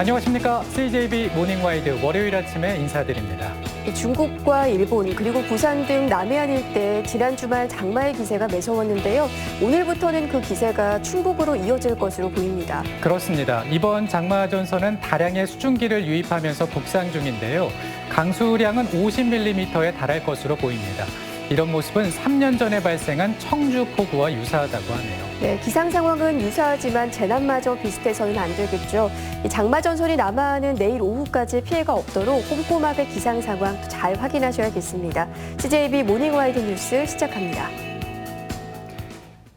안녕하십니까. CJB 모닝와이드 월요일 아침에 인사드립니다. 중국과 일본 그리고 부산 등 남해안 일대 지난 주말 장마의 기세가 매서웠는데요. 오늘부터는 그 기세가 충북으로 이어질 것으로 보입니다. 그렇습니다. 이번 장마 전선은 다량의 수증기를 유입하면서 북상 중인데요. 강수량은 50mm에 달할 것으로 보입니다. 이런 모습은 3년 전에 발생한 청주 폭우와 유사하다고 하네요. 네, 기상 상황은 유사하지만 재난마저 비슷해서는 안 되겠죠. 이 장마 전선이 남하하는 내일 오후까지 피해가 없도록 꼼꼼하게 기상 상황 잘 확인하셔야겠습니다. CJB 모닝와이드 뉴스 시작합니다.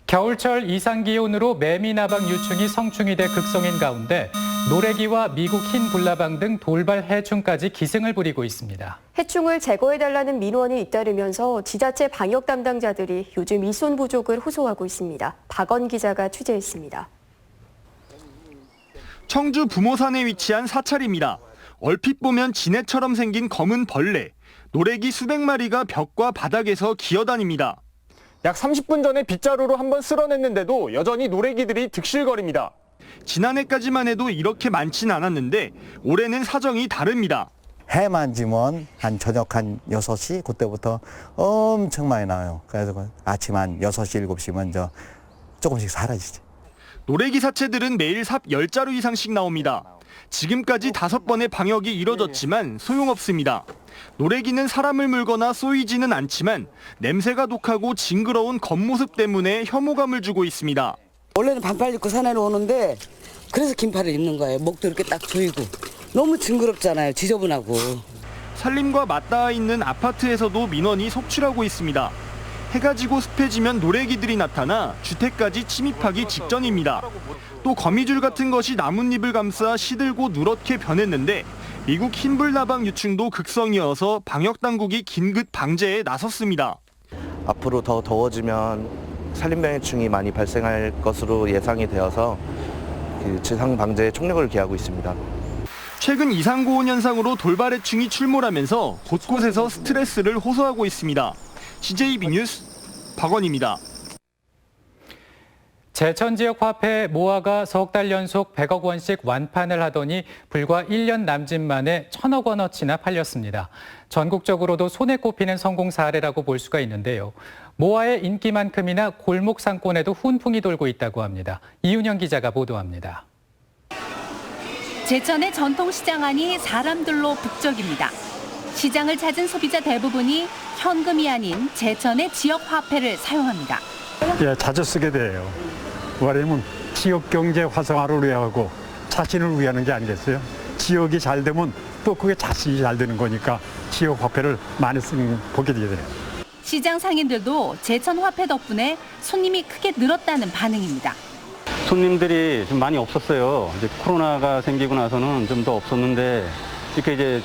겨울철 이상 기온으로 매미나방 유충이 성충이 돼 극성인 가운데 노래기와 미국 흰 불나방 등 돌발 해충까지 기승을 부리고 있습니다. 해충을 제거해달라는 민원이 잇따르면서 지자체 방역 담당자들이 요즘 이손 부족을 호소하고 있습니다. 박원 기자가 취재했습니다. 청주 부모산에 위치한 사찰입니다. 얼핏 보면 지네처럼 생긴 검은 벌레, 노래기 수백 마리가 벽과 바닥에서 기어다닙니다. 약 30분 전에 빗자루로 한번 쓸어냈는데도 여전히 노래기들이 득실거립니다. 지난해까지만 해도 이렇게 많진 않았는데 올해는 사정이 다릅니다. 해만 지면 한 저녁 한 6시 그때부터 엄청 많이 나와요. 그래서 아침 한 6시, 7시면 조금씩 사라지죠. 노래기 사체들은 매일 삽 10자루 이상씩 나옵니다. 지금까지 5번의 방역이 이뤄졌지만 소용없습니다. 노래기는 사람을 물거나 쏘이지는 않지만 냄새가 독하고 징그러운 겉모습 때문에 혐오감을 주고 있습니다. 원래는 반팔 입고 산에로 오는데 그래서 긴팔을 입는 거예요. 목도 이렇게 딱 조이고. 너무 징그럽잖아요. 지저분하고. 산림과 맞닿아 있는 아파트에서도 민원이 속출하고 있습니다. 해가 지고 습해지면 노래기들이 나타나 주택까지 침입하기 직전입니다. 또 거미줄 같은 것이 나뭇잎을 감싸 시들고 누렇게 변했는데 미국 흰불나방 유충도 극성이어서 방역당국이 긴급 방제에 나섰습니다. 앞으로 더 더워지면 산림병해충이 많이 발생할 것으로 예상이 되어서 지상 방제에 총력을 기하고 있습니다. 최근 이상고온 현상으로 돌발해충이 출몰하면서 곳곳에서 스트레스를 호소하고 있습니다. CJB 뉴스 박원입니다. 제천 지역 화폐 모아가 석 달 연속 100억 원씩 완판을 하더니 불과 1년 남짓 만에 1,000억 원어치나 팔렸습니다. 전국적으로도 손에 꼽히는 성공 사례라고 볼 수가 있는데요. 모아의 인기만큼이나 골목 상권에도 훈풍이 돌고 있다고 합니다. 이윤영 기자가 보도합니다. 제천의 전통시장 안이 사람들로 북적입니다. 시장을 찾은 소비자 대부분이 현금이 아닌 제천의 지역 화폐를 사용합니다. 예, 자주 쓰게 돼요. 왜냐면 지역 경제 활성화를 위하고 자신을 위하는 게 아니겠어요? 지역이 잘 되면 또 그게 자신이 잘 되는 거니까 지역 화폐를 많이 보게 돼요. 시장 상인들도 제천 화폐 덕분에 손님이 크게 늘었다는 반응입니다. 손님들이 좀 많이 없었어요. 이제 코로나가 생기고 나서는 좀 더 없었는데 이렇게 이제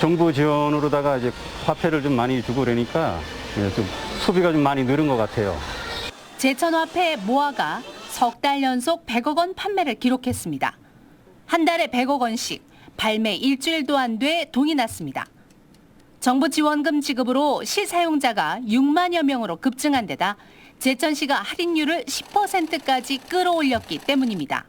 정부 지원으로다가 이제 화폐를 좀 많이 주고 그러니까 좀 소비가 좀 많이 늘은 것 같아요. 제천 화폐 모아가 석 달 연속 100억 원 판매를 기록했습니다. 한 달에 100억 원씩 발매 일주일도 안 돼 돈이 났습니다. 정부 지원금 지급으로 실사용자가 6만여 명으로 급증한 데다 제천시가 할인율을 10%까지 끌어올렸기 때문입니다.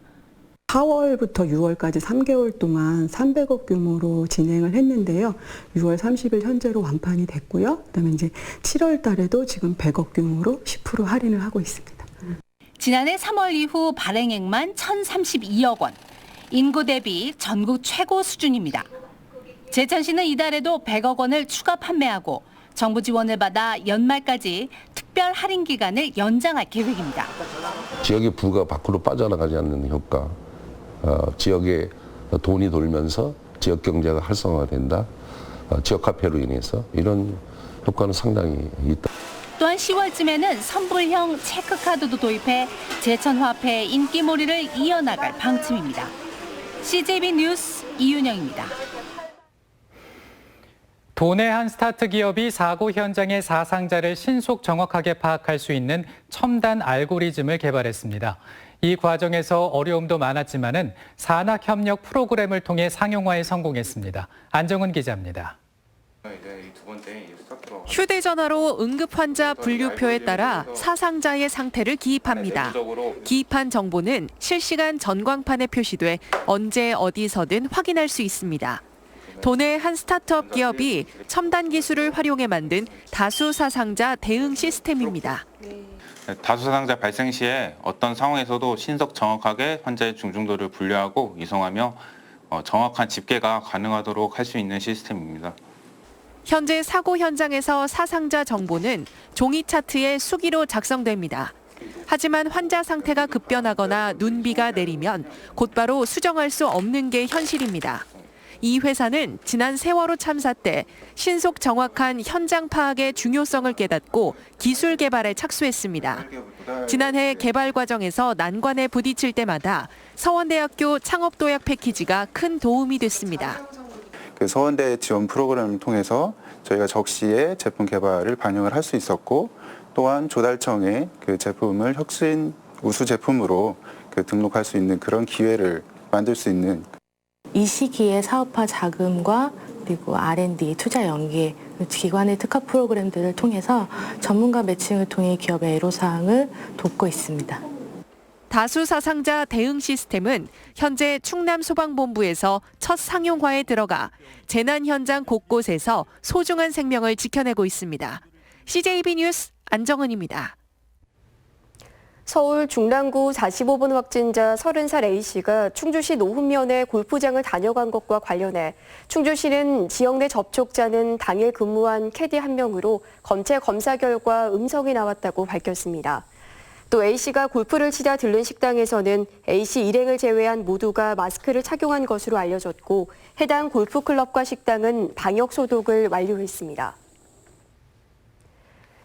4월부터 6월까지 3개월 동안 300억 규모로 진행을 했는데요. 6월 30일 현재로 완판이 됐고요. 그다음에 이제 7월 달에도 지금 100억 규모로 10% 할인을 하고 있습니다. 지난해 3월 이후 발행액만 1,032억 원. 인구 대비 전국 최고 수준입니다. 제천시는 이달에도 100억 원을 추가 판매하고 정부 지원을 받아 연말까지 특별 할인 기간을 연장할 계획입니다. 지역의 부가 밖으로 빠져나가지 않는 효과, 지역에 돈이 돌면서 지역 경제가 활성화된다, 지역 화폐로 인해서 이런 효과는 상당히 있다. 또한 10월쯤에는 선불형 체크카드도 도입해 제천 화폐의 인기몰이를 이어나갈 방침입니다. CJB 뉴스 이윤영입니다. 도내 한 스타트 기업이 사고 현장의 사상자를 신속 정확하게 파악할 수 있는 첨단 알고리즘을 개발했습니다. 이 과정에서 어려움도 많았지만은 산학협력 프로그램을 통해 상용화에 성공했습니다. 안정은 기자입니다. 휴대전화로 응급환자 분류표에 따라 사상자의 상태를 기입합니다. 기입한 정보는 실시간 전광판에 표시돼 언제 어디서든 확인할 수 있습니다. 도내 한 스타트업 기업이 첨단 기술을 활용해 만든 다수사상자 대응 시스템입니다. 다수사상자 발생 시에 어떤 상황에서도 신속 정확하게 환자의 중증도를 분류하고 이송하며 정확한 집계가 가능하도록 할 수 있는 시스템입니다. 현재 사고 현장에서 사상자 정보는 종이 차트에 수기로 작성됩니다. 하지만 환자 상태가 급변하거나 눈비가 내리면 곧바로 수정할 수 없는 게 현실입니다. 이 회사는 지난 세월호 참사 때 신속 정확한 현장 파악의 중요성을 깨닫고 기술 개발에 착수했습니다. 지난해 개발 과정에서 난관에 부딪힐 때마다 서원대학교 창업도약 패키지가 큰 도움이 됐습니다. 그 서원대 지원 프로그램을 통해서 저희가 적시에 제품 개발을 반영을 할 수 있었고, 또한 조달청에 그 제품을 혁신 우수 제품으로 등록할 수 있는 그런 기회를 만들 수 있는. 이 시기에 사업화 자금과 그리고 R&D 투자 연계 기관의 특화 프로그램들을 통해서 전문가 매칭을 통해 기업의 애로사항을 돕고 있습니다. 다수사상자 대응 시스템은 현재 충남소방본부에서 첫 상용화에 들어가 재난 현장 곳곳에서 소중한 생명을 지켜내고 있습니다. CJB 뉴스 안정은입니다. 서울 중랑구 45번 확진자 30살 A씨가 충주시 노훈면에 골프장을 다녀간 것과 관련해 충주시는 지역 내 접촉자는 당일 근무한 캐디 1명으로 검체 검사 결과 음성이 나왔다고 밝혔습니다. 또 A씨가 골프를 치다 들른 식당에서는 A씨 일행을 제외한 모두가 마스크를 착용한 것으로 알려졌고, 해당 골프클럽과 식당은 방역 소독을 완료했습니다.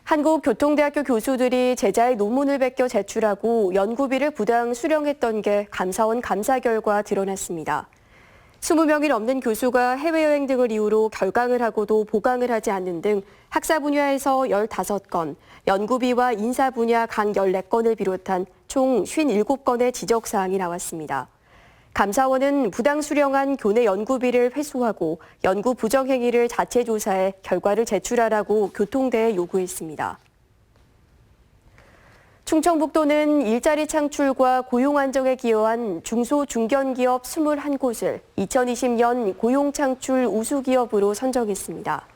한국교통대학교 교수들이 제자의 논문을 베껴 제출하고 연구비를 부당 수령했던 게 감사원 감사 결과 드러났습니다. 20명이 넘는 교수가 해외여행 등을 이유로 결강을 하고도 보강을 하지 않는 등 학사 분야에서 15건, 연구비와 인사 분야 각 14건을 비롯한 총 57건의 지적사항이 나왔습니다. 감사원은 부당 수령한 교내 연구비를 회수하고 연구 부정행위를 자체 조사해 결과를 제출하라고 교통대에 요구했습니다. 충청북도는 일자리 창출과 고용 안정에 기여한 중소 중견기업 21곳을 2020년 고용창출 우수기업으로 선정했습니다.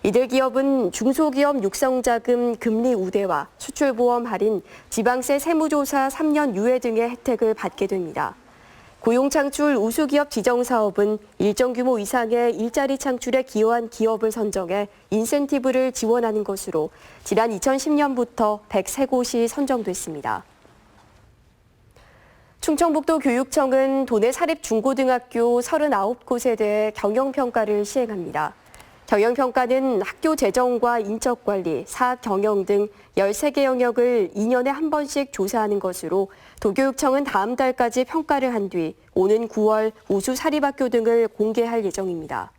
이들 기업은 중소기업 육성자금 금리 우대와 수출보험 할인, 지방세 세무조사 3년 유예 등의 혜택을 받게 됩니다. 고용창출 우수기업 지정사업은 일정 규모 이상의 일자리 창출에 기여한 기업을 선정해 인센티브를 지원하는 것으로 지난 2010년부터 103곳이 선정됐습니다. 충청북도 교육청은 도내 사립중고등학교 39곳에 대해 경영평가를 시행합니다. 경영평가는 학교 재정과 인적관리, 사학경영 등 13개 영역을 2년에 한 번씩 조사하는 것으로 도교육청은 다음 달까지 평가를 한 뒤 오는 9월 우수 사립학교 등을 공개할 예정입니다.